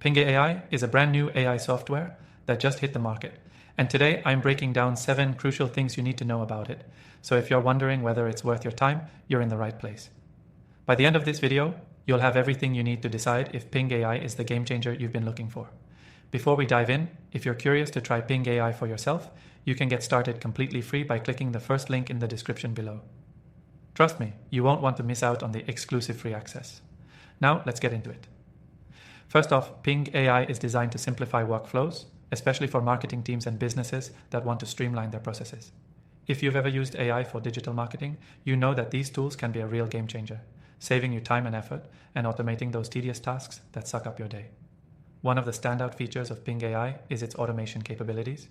Pingg AI is a brand new AI software that just hit the market. And today I'm breaking down 7 crucial things you need to know about it. So if you're wondering whether it's worth your time, you're in the right place. By the end of this video, you'll have everything you need to decide if Pingg AI is the game changer you've been looking for. Before we dive in, if you're curious to try Pingg AI for yourself, you can get started completely free by clicking the first link in the description below. Trust me, you won't want to miss out on the exclusive free access. Now let's get into it. First off, Pingg AI is designed to simplify workflows, especially for marketing teams and businesses that want to streamline their processes. If you've ever used AI for digital marketing, you know that these tools can be a real game changer, saving you time and effort and automating those tedious tasks that suck up your day. One of the standout features of Pingg AI is its automation capabilities.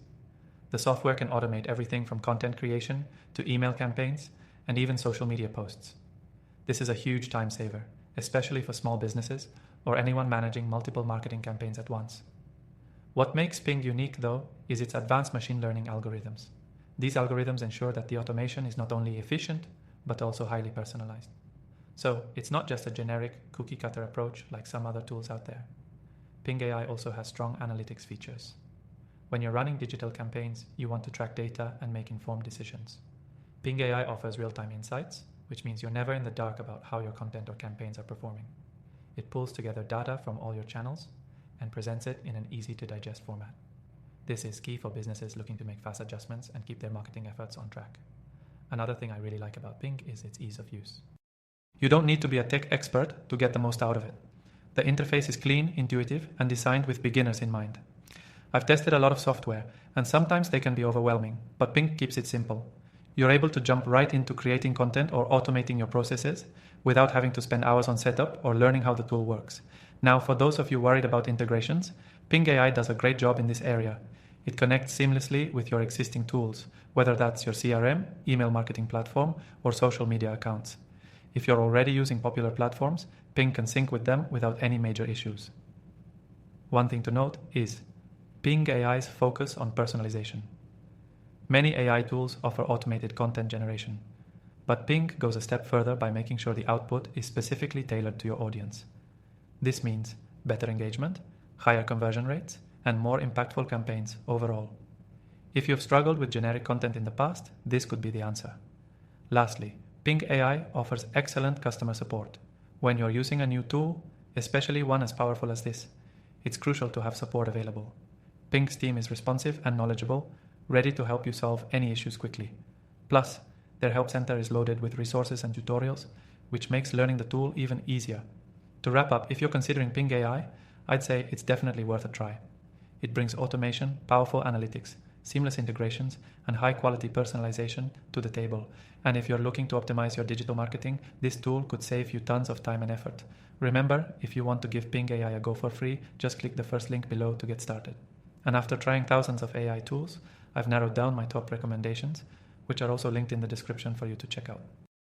The software can automate everything from content creation to email campaigns and even social media posts. This is a huge time saver, especially for small businesses or anyone managing multiple marketing campaigns at once. What makes Pingg unique, though, is its advanced machine learning algorithms. These algorithms ensure that the automation is not only efficient, but also highly personalized. So it's not just a generic cookie-cutter approach like some other tools out there. Pingg AI also has strong analytics features. When you're running digital campaigns, you want to track data and make informed decisions. Pingg AI offers real-time insights, which means you're never in the dark about how your content or campaigns are performing. It pulls together data from all your channels and presents it in an easy-to-digest format. This is key for businesses looking to make fast adjustments and keep their marketing efforts on track. Another thing I really like about Pingg is its ease of use. You don't need to be a tech expert to get the most out of it. The interface is clean, intuitive, and designed with beginners in mind. I've tested a lot of software, and sometimes they can be overwhelming, but Pingg keeps it simple. You're able to jump right into creating content or automating your processes without having to spend hours on setup or learning how the tool works. Now, for those of you worried about integrations, Pingg AI does a great job in this area. It connects seamlessly with your existing tools, whether that's your CRM, email marketing platform, or social media accounts. If you're already using popular platforms, Pingg can sync with them without any major issues. One thing to note is Pingg AI's focus on personalization. Many AI tools offer automated content generation, but Pingg goes a step further by making sure the output is specifically tailored to your audience. This means better engagement, higher conversion rates, and more impactful campaigns overall. If you've struggled with generic content in the past, this could be the answer. Lastly, Pingg AI offers excellent customer support. When you're using a new tool, especially one as powerful as this, it's crucial to have support available. Pingg's team is responsive and knowledgeable, ready to help you solve any issues quickly. Plus, their help center is loaded with resources and tutorials, which makes learning the tool even easier. To wrap up, if you're considering Pingg AI, I'd say it's definitely worth a try. It brings automation, powerful analytics, seamless integrations, and high-quality personalization to the table. And if you're looking to optimize your digital marketing, this tool could save you tons of time and effort. Remember, if you want to give Pingg AI a go for free, just click the first link below to get started. And after trying thousands of AI tools, I've narrowed down my top recommendations, which are also linked in the description for you to check out.